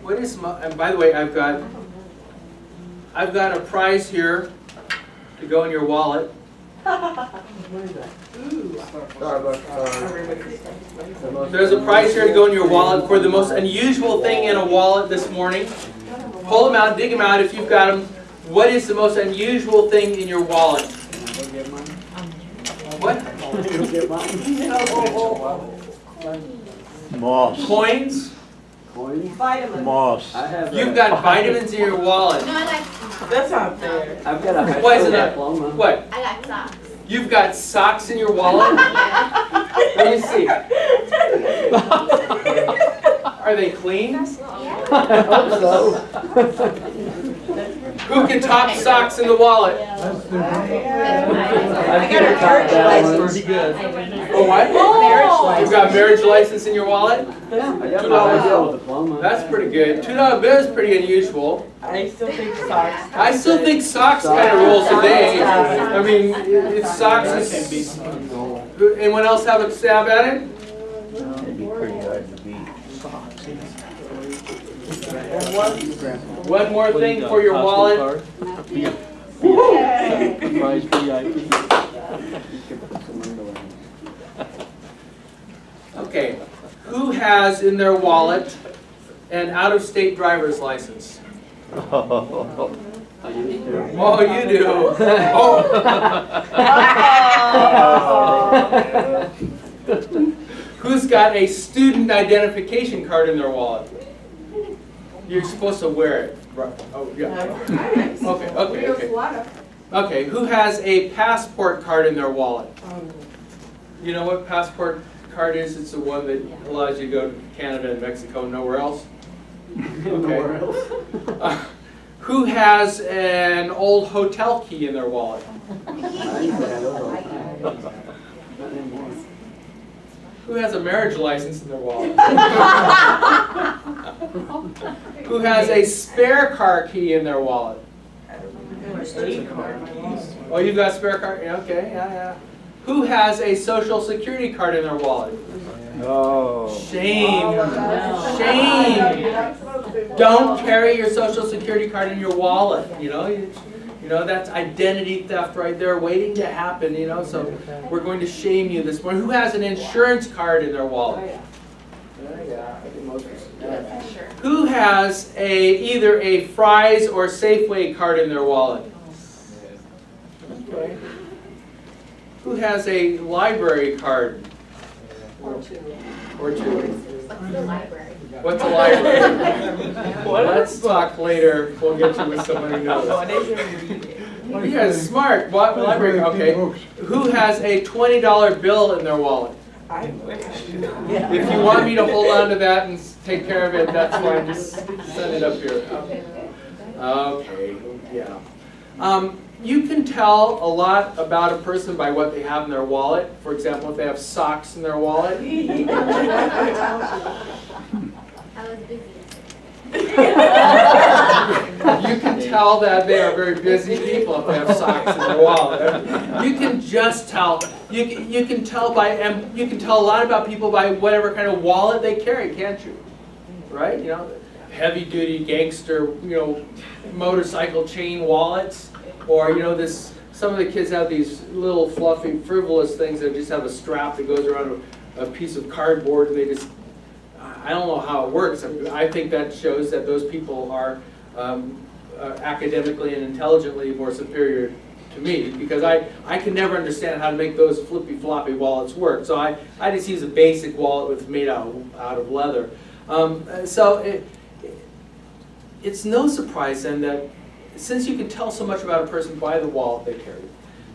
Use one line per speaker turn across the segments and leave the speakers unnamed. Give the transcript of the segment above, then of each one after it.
What is and by the way, I've got a prize here to go in your wallet. There's a prize here to go in your wallet for the most unusual thing in a wallet this morning. Pull them out, dig them out if you've got them. What is the most unusual thing in your wallet? What?
Moss.
Coins?
Vitamins.
Moss.
You've got vitamins in your wallet.
No, I like.
That's not fair.
I've got a high
Why is
school
it not?
diploma.
What?
I like socks.
You've got socks in your wallet? Let me see. Are they clean?
Yeah.
I hope so.
Who can top socks in the wallet?
I've got a church license.
Oh, what?
Marriage
You've got marriage license in your wallet?
I got my high school diploma.
That's pretty good. $2 bill is pretty unusual.
I still think socks.
I still think socks kind of rules today. I mean, it's socks. Anyone else have a stab at it?
It'd be pretty hard to beat.
One more thing for your wallet.
Prize VIP.
Okay. Who has in their wallet an out-of-state driver's license? Oh, you do. Oh. Who's got a student identification card in their wallet? You're supposed to wear it. Right. Oh, yeah. Okay. Okay, who has a passport card in their wallet? You know what passport card is? It's the one that allows you to go to Canada and Mexico and nowhere else.
Nowhere else.
Who has an old hotel key in their wallet?
I used to have those all the time. Not anymore.
Who has a marriage license in their wallet? Who has a spare car key in their wallet? Oh, you've got a spare car? Yeah, okay, yeah. Who has a social security card in their wallet?
Oh.
Shame. Shame. Don't carry your social security card in your wallet. You know that's identity theft right there waiting to happen, so we're going to shame you this morning. Who has an insurance card in their wallet? Who has either a Fry's or Safeway card in their wallet? Okay. Who has a library card? Or two.
What's the library?
What's a library? Let's talk later. We'll get you with someone who knows. You guys are smart. What library? Okay. Who has a $20 bill in their wallet?
I wish.
If you want me to hold on to that and take care of it, that's fine. Just send it up here. Okay. Yeah. You can tell a lot about a person by what they have in their wallet. For example, if they have socks in their wallet.
I was busy.
You can tell that they are very busy people if they have socks in their wallet. You can just tell. You can tell by, and you can tell a lot about people by whatever kind of wallet they carry, can't you? Right? Heavy-duty gangster, motorcycle chain wallets, or some of the kids have these little fluffy, frivolous things that just have a strap that goes around a piece of cardboard, and they just. I don't know how it works. I think that shows that those people are academically and intelligently more superior to me, because I can never understand how to make those flippy floppy wallets work. So I just use a basic wallet that's made out of leather. It's no surprise then that since you can tell so much about a person by the wallet they carry,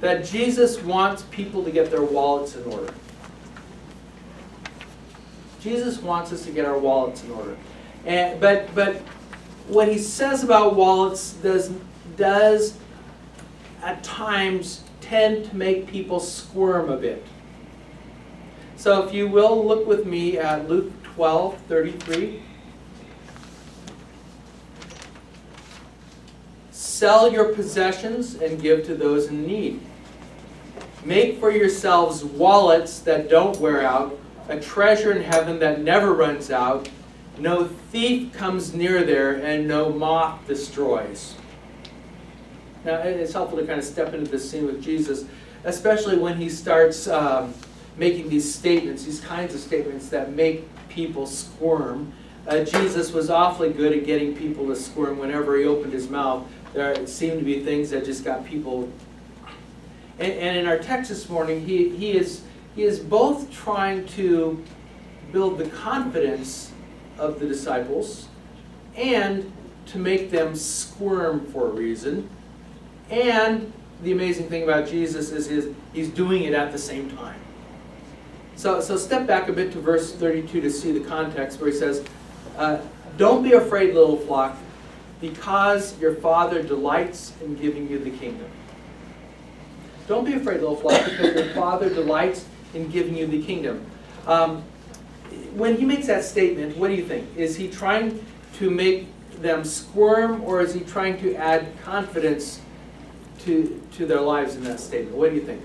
that Jesus wants people to get their wallets in order. Jesus wants us to get our wallets in order. But what he says about wallets does at times tend to make people squirm a bit. So if you will, look with me at Luke 12:33. Sell your possessions and give to those in need. Make for yourselves wallets that don't wear out, a treasure in heaven that never runs out, No thief comes near there, and no moth destroys. Now, it's helpful to kind of step into this scene with Jesus, especially when he starts making these statements, these kinds of statements that make people squirm. Jesus was awfully good at getting people to squirm whenever he opened his mouth. There seemed to be things that just got people. And in our text this morning, he is both trying to build the confidence of the disciples and to make them squirm for a reason. And the amazing thing about Jesus is he's doing it at the same time. So step back a bit to verse 32 to see the context where he says, don't be afraid, little flock, because your Father delights in giving you the kingdom. Don't be afraid, little flock, because your Father delights in giving you the kingdom. When he makes that statement, what do you think? Is he trying to make them squirm, or is he trying to add confidence to their lives in that statement? What do you think?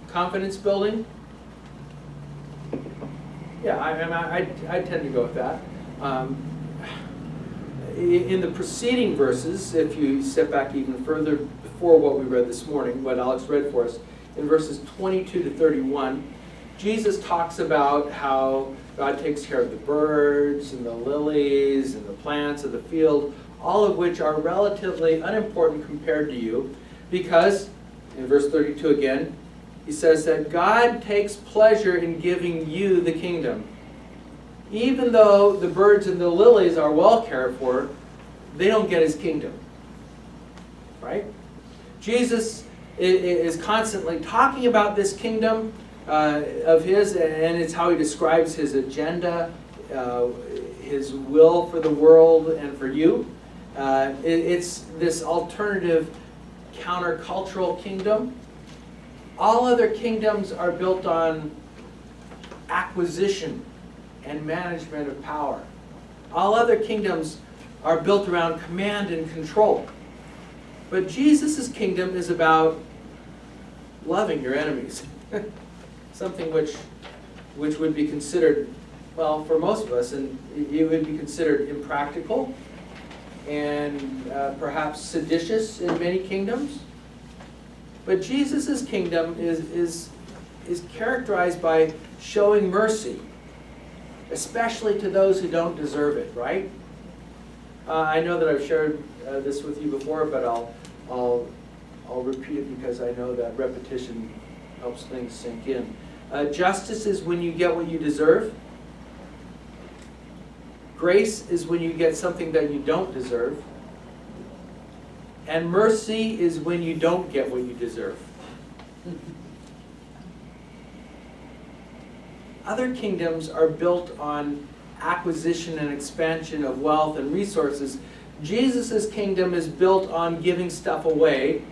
Confidence building? Yeah, I tend to go with that. In the preceding verses, if you step back even further before what we read this morning, what Alex read for us, in verses 22 to 31, Jesus talks about how God takes care of the birds and the lilies and the plants of the field, all of which are relatively unimportant compared to you, because, in verse 32 again, he says that God takes pleasure in giving you the kingdom. Even though the birds and the lilies are well cared for, they don't get his kingdom. Right? Jesus is constantly talking about this kingdom of his, and it's how he describes his agenda, his will for the world and for you. It's this alternative countercultural kingdom. All other kingdoms are built on acquisition and management of power. All other kingdoms are built around command and control. But Jesus' kingdom is about loving your enemies. Something which would be considered, well, for most of us, and it would be considered impractical and perhaps seditious in many kingdoms. But Jesus' kingdom is characterized by showing mercy, especially to those who don't deserve it, right? I know that I've shared this with you before, but I'll repeat it because I know that repetition helps things sink in. Justice is when you get what you deserve. Grace is when you get something that you don't deserve. And mercy is when you don't get what you deserve. Other kingdoms are built on acquisition and expansion of wealth and resources. Jesus' kingdom is built on giving stuff away,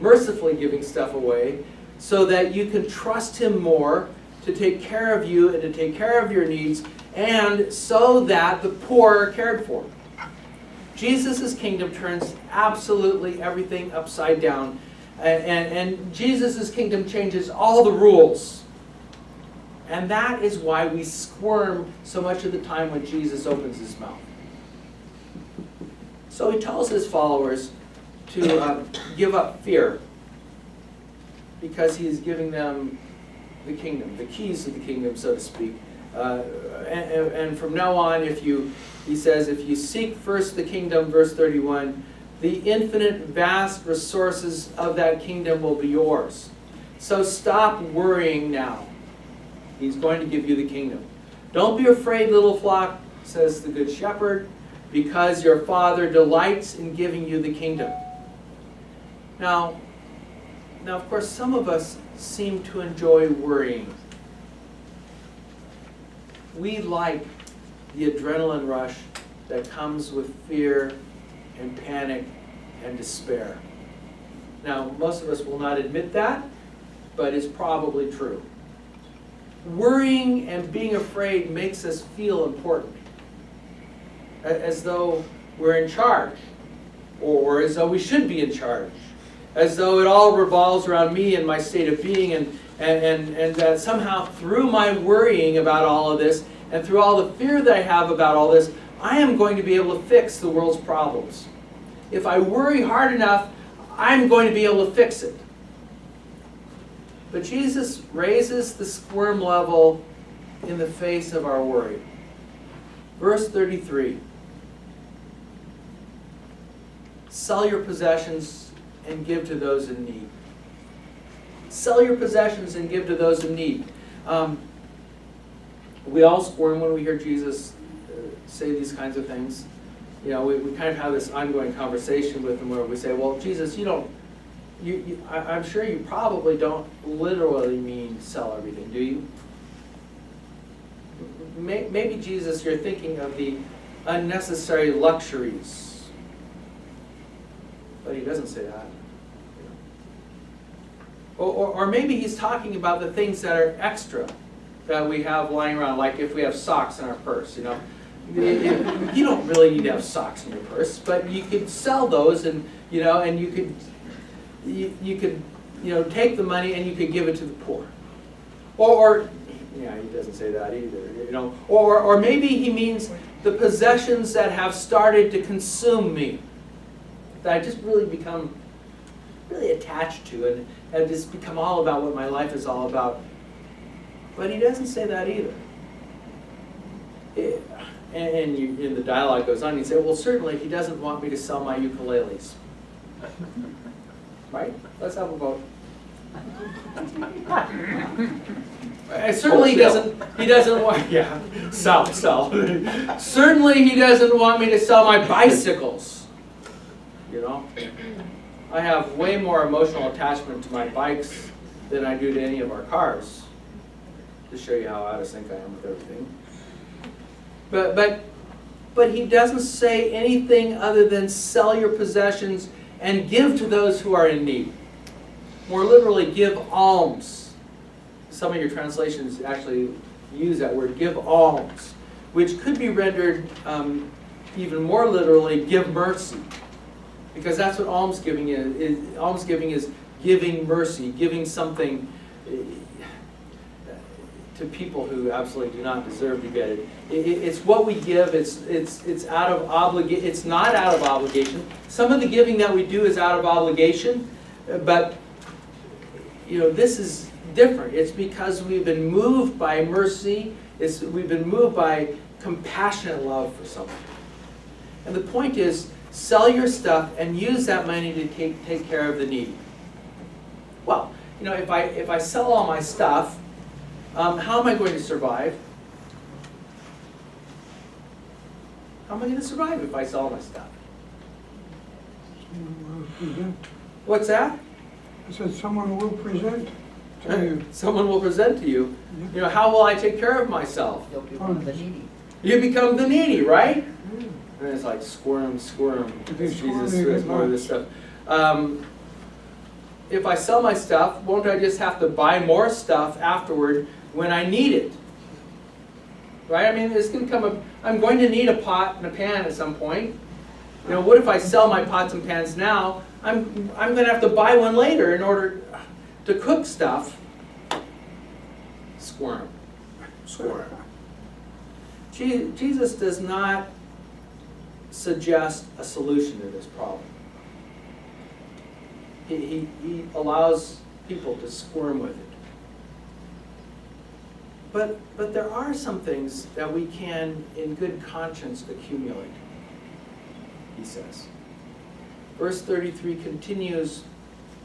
mercifully giving stuff away, so that you can trust him more to take care of you and to take care of your needs, and so that the poor are cared for. Jesus' kingdom turns absolutely everything upside down. And Jesus' kingdom changes all the rules. And that is why we squirm so much of the time when Jesus opens his mouth. So he tells his followers to give up fear, because he is giving them the kingdom, the keys to the kingdom, so to speak. And from now on, he says, if you seek first the kingdom, verse 31, the infinite, vast resources of that kingdom will be yours. So stop worrying now. He's going to give you the kingdom. Don't be afraid, little flock, says the good shepherd, because your Father delights in giving you the kingdom. Now, of course, some of us seem to enjoy worrying. We like the adrenaline rush that comes with fear and panic and despair. Now, most of us will not admit that, but it's probably true. Worrying and being afraid makes us feel important, as though we're in charge, or as though we should be in charge. as though it all revolves around me and my state of being, and that somehow through my worrying about all of this, and through all the fear that I have about all this, I am going to be able to fix the world's problems. If I worry hard enough, I'm going to be able to fix it. But Jesus raises the squirm level in the face of our worry. Verse 33. Sell your possessions and give to those in need. Sell your possessions and give to those in need. We all squirm when we hear Jesus say these kinds of things. You know, we kind of have this ongoing conversation with him where we say, well, Jesus, I'm sure you probably don't literally mean sell everything, do you? Maybe, Jesus, you're thinking of the unnecessary luxuries. But he doesn't say that. Or maybe he's talking about the things that are extra that we have lying around, like if we have socks in our purse, you know. You don't really need to have socks in your purse, but you could sell those, and and you could take the money and you could give it to the poor. Or he doesn't say that either, Or maybe he means the possessions that have started to consume me, that I just really become really attached to, and have just become all about what my life is all about. But he doesn't say that either. And the dialogue goes on. He'd say, well, certainly he doesn't want me to sell my ukuleles. Right? Let's have a vote. Certainly he doesn't want, sell. Certainly he doesn't want me to sell my bicycles. I have way more emotional attachment to my bikes than I do to any of our cars, to show you how out of sync I am with everything. But he doesn't say anything other than sell your possessions and give to those who are in need. More literally, give alms. Some of your translations actually use that word, give alms, which could be rendered even more literally, give mercy. Because that's what almsgiving is. Almsgiving is giving mercy, giving something to people who absolutely do not deserve to get it. It's what we give. It's out of obligation. It's not out of obligation. Some of the giving that we do is out of obligation, but this is different. It's because we've been moved by mercy. We've been moved by compassionate love for someone. And the point is, sell your stuff and use that money to take care of the needy. Well, if I sell all my stuff, how am I going to survive? How am I going to survive if I sell my stuff? What's that?
I said someone will present to you.
Someone will present to you. How will I take care of myself?
You'll become the needy.
You become the needy, right? And it's like squirm. Jesus says more of this stuff. If I sell my stuff, won't I just have to buy more stuff afterward when I need it? Right? I mean, I'm going to need a pot and a pan at some point. What if I sell my pots and pans now? I'm going to have to buy one later in order to cook stuff. Squirm. Jesus does not suggest a solution to this problem. He allows people to squirm with it. But there are some things that we can, in good conscience, accumulate, he says. Verse 33 continues,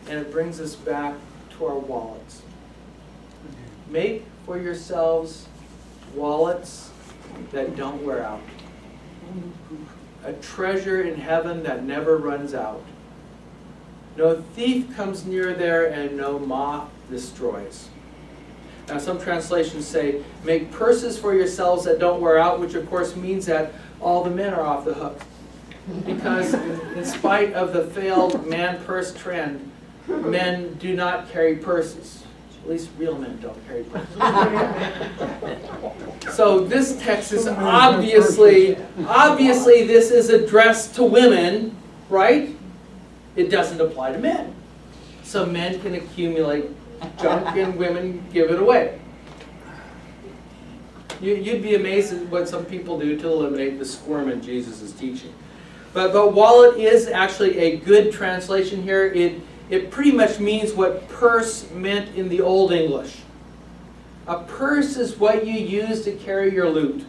and it brings us back to our wallets. Make for yourselves wallets that don't wear out. A treasure in heaven that never runs out. No thief comes near there, and no moth destroys. Now, some translations say, make purses for yourselves that don't wear out, which of course means that all the men are off the hook. Because in spite of the failed man purse trend, men do not carry purses. At least real men don't carry purses. So this text is obviously this is addressed to women, right? It doesn't apply to men. so men can accumulate junk and women give it away. You'd be amazed at what some people do to eliminate the squirm in Jesus' teaching. But wallet is actually a good translation here. It pretty much means what purse meant in the Old English. A purse is what you use to carry your loot.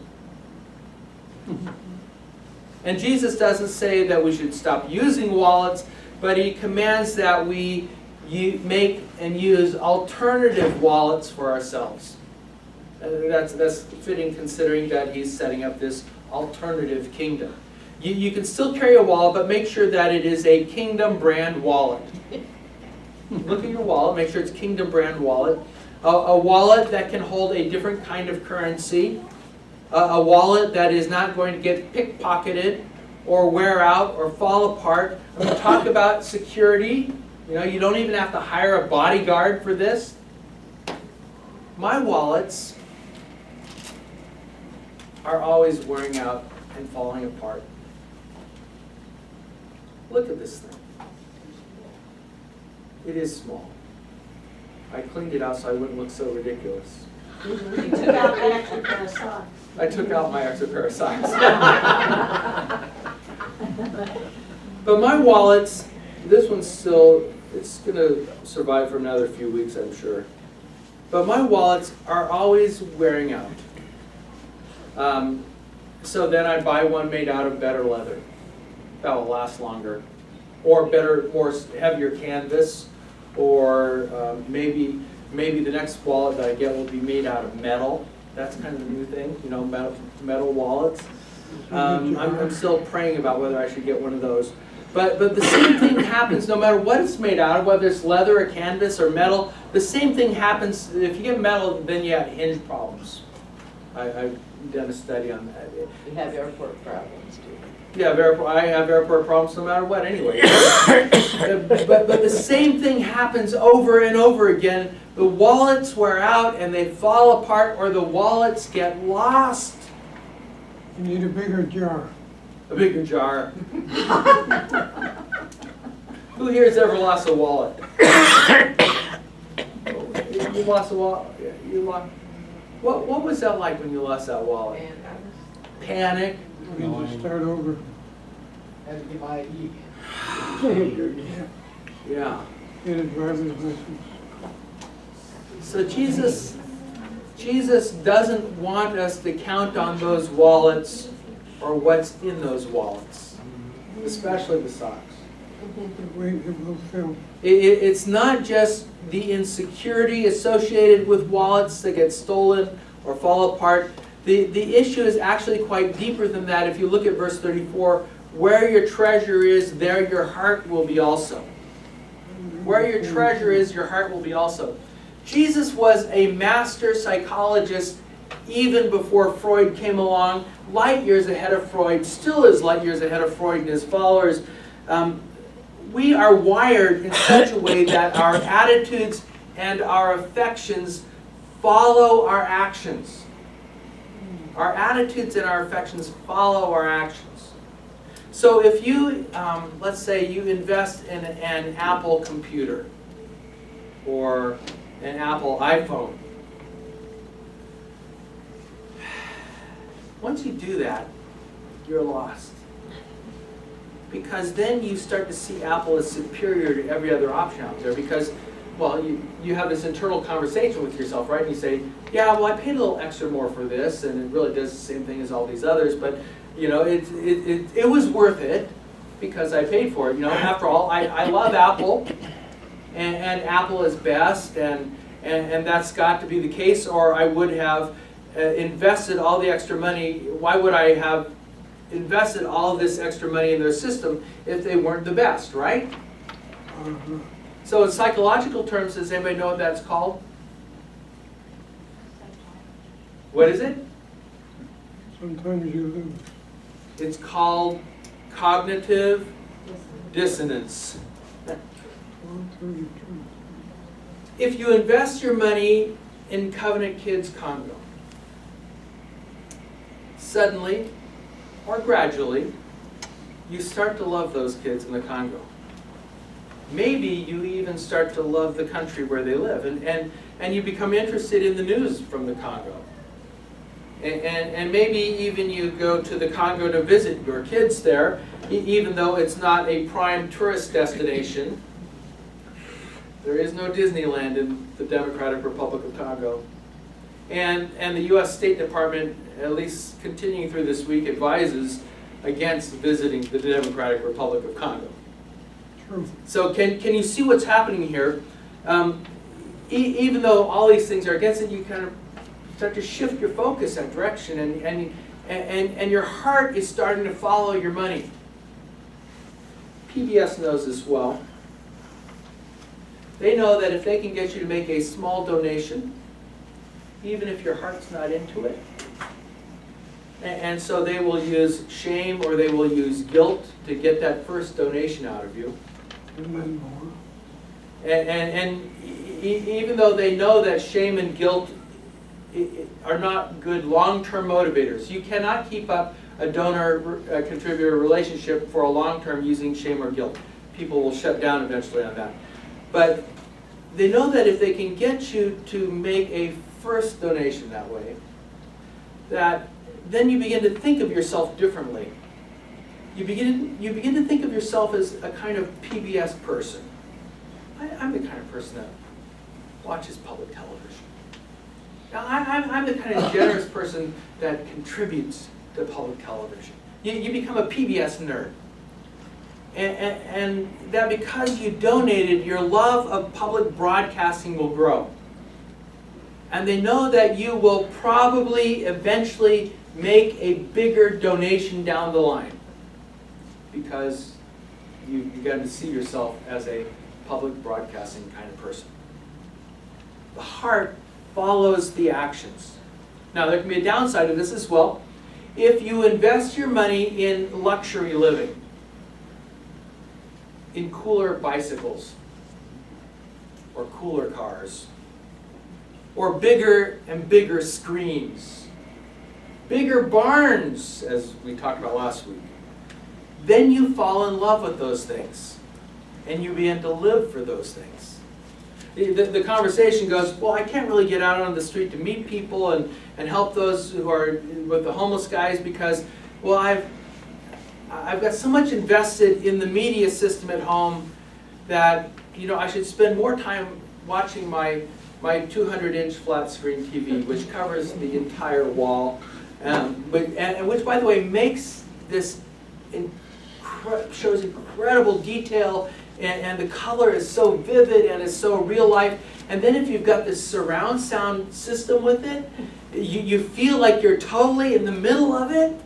And Jesus doesn't say that we should stop using wallets, but he commands that we make and use alternative wallets for ourselves. That's fitting considering that he's setting up this alternative kingdom. You can still carry a wallet, but make sure that it is a kingdom brand wallet. Look at your wallet, make sure it's kingdom brand wallet. A wallet that can hold a different kind of currency. A wallet that is not going to get pickpocketed or wear out or fall apart. I'm going to talk about security. You don't even have to hire a bodyguard for this. My wallets are always wearing out and falling apart. Look at this thing. It is small. I cleaned it out so I wouldn't look so ridiculous.
You took out the extra pair of socks.
I took out my extra pair of socks. But my wallets, this one's still, it's going to survive for another few weeks, I'm sure. But my wallets are always wearing out. So then I buy one made out of better leather. That will last longer. Or better, more heavier canvas. Or maybe the next wallet that I get will be made out of metal. That's kind of the new thing, metal wallets. I'm still praying about whether I should get one of those. But the same thing happens no matter what it's made out of, whether it's leather or canvas or metal. The same thing happens if you get metal, then you have hinge problems. I've done a study on that.
You have airport problems too.
Yeah, I have airport problems no matter what anyway. but the same thing happens over and over again. The wallets wear out and they fall apart, or the wallets get lost.
You need a bigger jar.
A bigger jar. Who here has ever lost a wallet? You lost a wallet? Yeah, you lost. What was that like when you lost that wallet? Panic.
We need to start over.
Had to get my ID.
Yeah.
Get a driver's license.
So Jesus doesn't want us to count on those wallets or what's in those wallets, especially the socks.
The weight it will fill.
It's not just the insecurity associated with wallets that get stolen or fall apart. The issue is actually quite deeper than that. If you look at verse 34, where your treasure is, there your heart will be also. Where your treasure is, your heart will be also. Jesus was a master psychologist even before Freud came along, light years ahead of Freud, still is light years ahead of Freud and his followers. We are wired in such a way that our attitudes and our affections follow our actions. Our attitudes and our affections follow our actions. So if you, let's say you invest in an Apple computer or an Apple iPhone, once you do that, you're lost. Because then you start to see Apple as superior to every other option out there because, well, you have this internal conversation with yourself, right? And you say, yeah, well, I paid a little extra more for this, and it really does the same thing as all these others, but, it was worth it because I paid for it. After all, I love Apple, and Apple is best, and that's got to be the case, or I would have invested all the extra money. Why would I have invested all of this extra money in their system if they weren't the best, right? So in psychological terms, does anybody know what that's called? What is it?
Sometimes you lose.
It's called cognitive dissonance. If you invest your money in Covenant Kids Congo, suddenly or gradually, you start to love those kids in the Congo. maybe you even start to love the country where they live, and you become interested in the news from the Congo. And maybe even you go to the Congo to visit your kids there, even though it's not a prime tourist destination. There is no Disneyland in the Democratic Republic of Congo. And the U.S. State Department, at least continuing through this week, advises against visiting the Democratic Republic of Congo.
True.
So can you see what's happening here? Even though all these things are against it, you kind of start to shift your focus that direction, and your heart is starting to follow your money. PBS knows this well. They know that if they can get you to make a small donation, even if your heart's not into it, and so they will use shame or they will use guilt to get that first donation out of you.
And then more.
And even though they know that shame and guilt are not good long-term motivators, you cannot keep up a donor-contributor relationship for a long term using shame or guilt. People will shut down eventually on that. But they know that if they can get you to make a first donation that way, that then you begin to think of yourself differently. You begin to think of yourself as a kind of PBS person. I'm the kind of person that watches public television. Now, I'm the kind of generous person that contributes to public television. You become a PBS nerd. And that because you donated, your love of public broadcasting will grow. And they know that you will probably eventually make a bigger donation down the line because you got to see yourself as a public broadcasting kind of person. The heart follows the actions. Now, there can be a downside to this as well. If you invest your money in luxury living, in cooler bicycles, or cooler cars, or bigger and bigger screens, bigger barns, as we talked about last week, then you fall in love with those things, and you begin to live for those things. The conversation goes, well, I can't really get out on the street to meet people and help those who are with the homeless guys because, well, I've got so much invested in the media system at home that, I should spend more time watching my 200-inch flat screen TV, which covers the entire wall, and which, by the way, makes this shows incredible detail, and the color is so vivid and is so real life. And then if you've got this surround sound system with it, you feel like you're totally in the middle of it.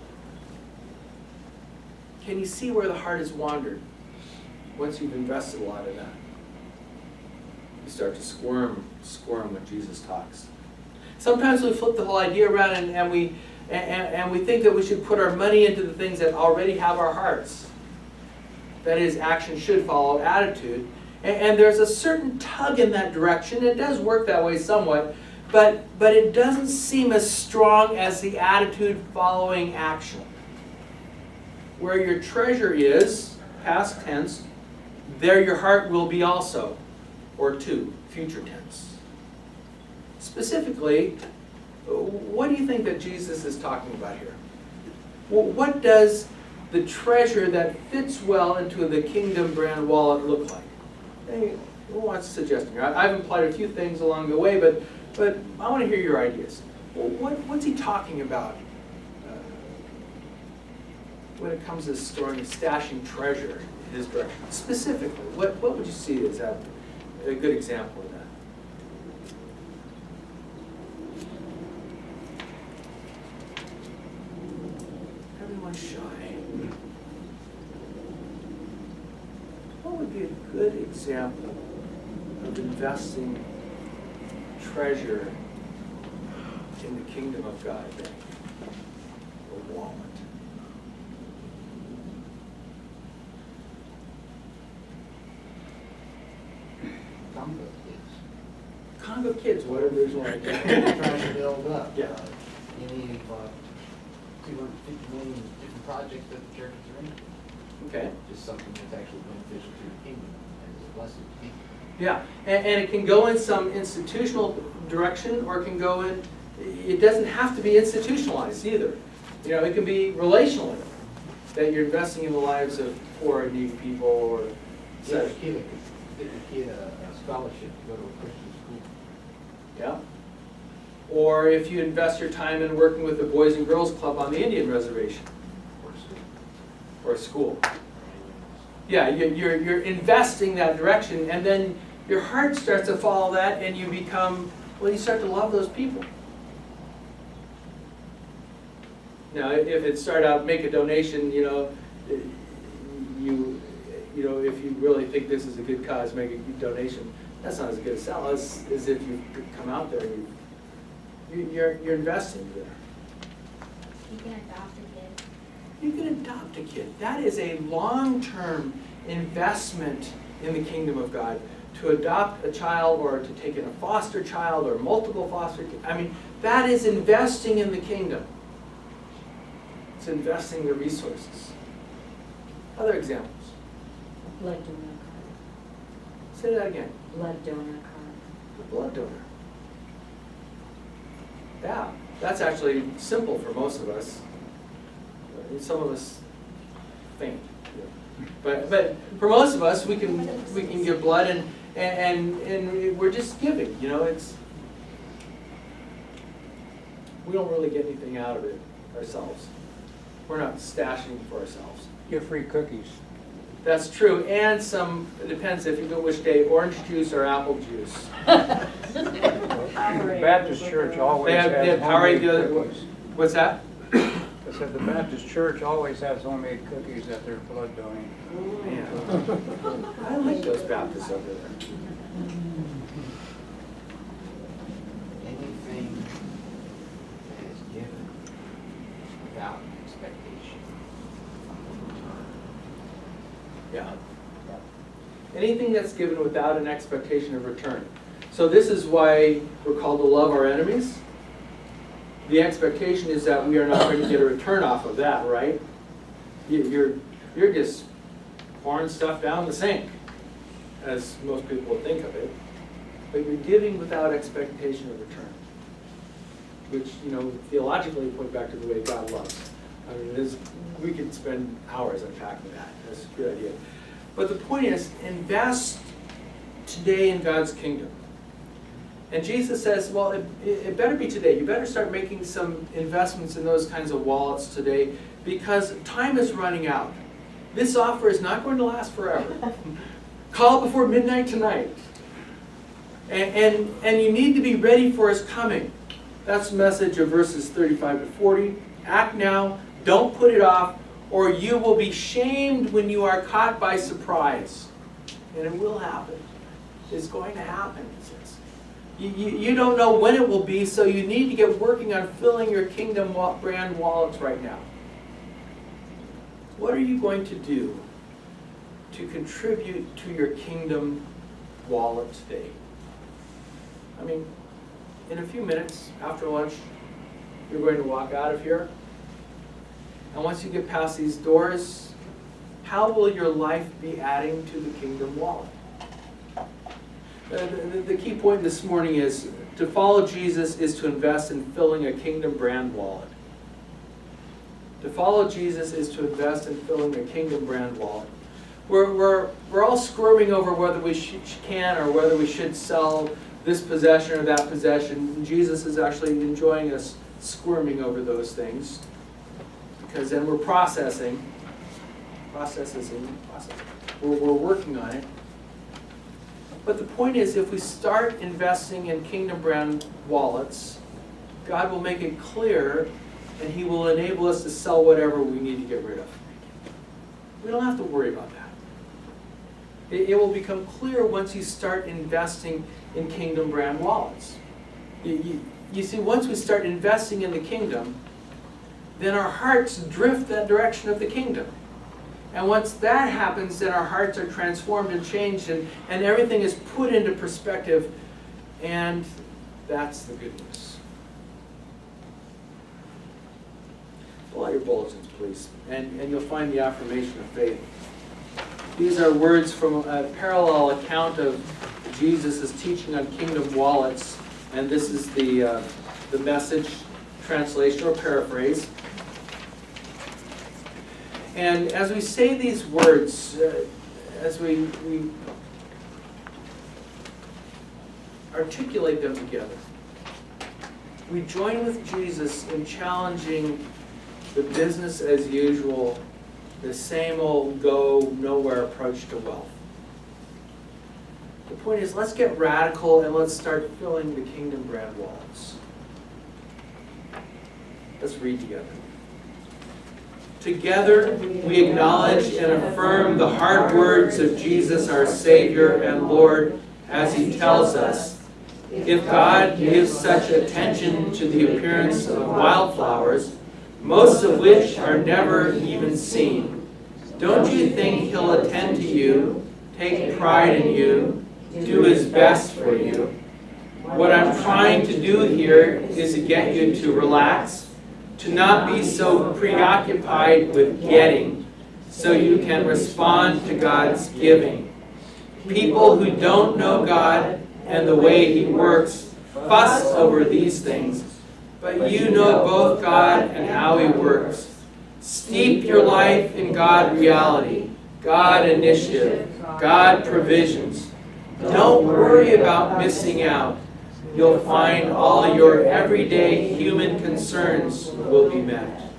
Can you see where the heart has wandered once you've invested a lot of that? You start to squirm when Jesus talks. Sometimes we flip the whole idea around and we think that we should put our money into the things that already have our hearts. That is, action should follow attitude. And there's a certain tug in that direction. It does work that way somewhat, but it doesn't seem as strong as the attitude following action. Where your treasure is, past tense, there your heart will be also, or two, future tense. Specifically, what do you think that Jesus is talking about here? Well, what does the treasure that fits well into the kingdom brand wallet look like? Hey, what's suggesting? I've implied a few things along the way, but I want to hear your ideas. Well, what's he talking about when it comes to storing, stashing treasure in his direction? Specifically, what would you see as a good example of that? Everyone's shy. What would be a good example of investing treasure in the kingdom of God? A wallet. Congo kids, what are those like?
Trying to build up.
Yeah.
You need 250 million different projects that the churches are in.
Okay.
Just something that's actually beneficial to the kingdom. blessed people.
Yeah, and it can go in some institutional direction, or it can go in, it doesn't have to be institutionalized either. You know, it can be relationally, that you're investing in the lives of poor and needy people, or
Get
such.
a kid a scholarship to go to a Christian school.
Yeah. Or if you invest your time in working with the Boys and Girls Club on the Indian Reservation, or school. Yeah, you're investing that direction, and then your heart starts to follow that, and you become, well, you start to love those people. Now, if it started out, make a donation, you know, if you really think this is a good cause, make a donation. That's not as good a sell as if you come out there and you're investing there.
You can adopt a kid.
You can adopt a kid. That is a long-term investment in the kingdom of God. To adopt a child, or to take in a foster child, or multiple foster kids. I mean, that is investing in the kingdom. It's investing the resources. Other examples.
Blood donor card.
Say that again.
Blood donor card.
The blood donor. Yeah, that's actually simple for most of us. Some of us faint. But for most of us, we can give blood, and we're just giving. You know, we don't really get anything out of it ourselves. We're not stashing for ourselves.
Get free cookies.
That's true, and it depends if you go which day, orange juice or apple juice.
The Baptist church always
They
has
have
homemade
Powerade,
cookies.
What's that?
I said the Baptist church always has homemade cookies at their blood donating.
Man, I like those Baptists over there.
Anything that is given without expectation.
Yeah. Anything that's given without an expectation of return. So this is why we're called to love our enemies. The expectation is that we are not going to get a return off of that, right? You're just pouring stuff down the sink, as most people would think of it. But you're giving without expectation of return, which, you know, theologically point back to the way God loves. I mean, we could spend hours unpacking that. That's a good idea. But the point is, invest today in God's kingdom. And Jesus says, well, it better be today. You better start making some investments in those kinds of wallets today, because time is running out. This offer is not going to last forever. Call before midnight tonight. And you need to be ready for His coming. That's the message of verses 35 to 40. Act now, don't put it off, or you will be shamed when you are caught by surprise. And it will happen. It's going to happen, it says. You don't know when it will be, so you need to get working on filling your kingdom brand wallets right now. What are you going to do to contribute to your kingdom wallet today? I mean, in a few minutes after lunch, you're going to walk out of here. And once you get past these doors, how will your life be adding to the kingdom wallet? The key point this morning is to follow Jesus is to invest in filling a kingdom brand wallet. To follow Jesus is to invest in filling a kingdom brand wallet. We're all squirming over whether we can or whether we should sell this possession or that possession. Jesus is actually enjoying us squirming over those things, because then we're processing. We're working on it. But the point is, if we start investing in kingdom brand wallets, God will make it clear, and He will enable us to sell whatever we need to get rid of. We don't have to worry about that. It will become clear once you start investing in kingdom brand wallets. You see, once we start investing in the kingdom, then our hearts drift that direction of the kingdom. And once that happens, then our hearts are transformed and changed, and everything is put into perspective, and that's the good news. Pull out your bulletins, please, and you'll find the affirmation of faith. These are words from a parallel account of Jesus' teaching on kingdom wallets, and this is the Message translation or paraphrase. And as we say these words, as we articulate them together, we join with Jesus in challenging the business as usual, the same old go nowhere approach to wealth. The point is, let's get radical and let's start filling the kingdom bread wallets. Let's read together. Together we acknowledge and affirm the hard words of Jesus, our Savior and Lord, as he tells us, if God gives such attention to the appearance of wildflowers, most of which are never even seen, don't you think he'll attend to you, take pride in you, do his best for you? What I'm trying to do here is to get you to relax, to not be so preoccupied with getting, so you can respond to God's giving. People who don't know God and the way he works fuss over these things, but you know both God and how he works. Steep your life in God reality, God initiative, God provisions. Don't worry about missing out. You'll find all your everyday human concerns will be met.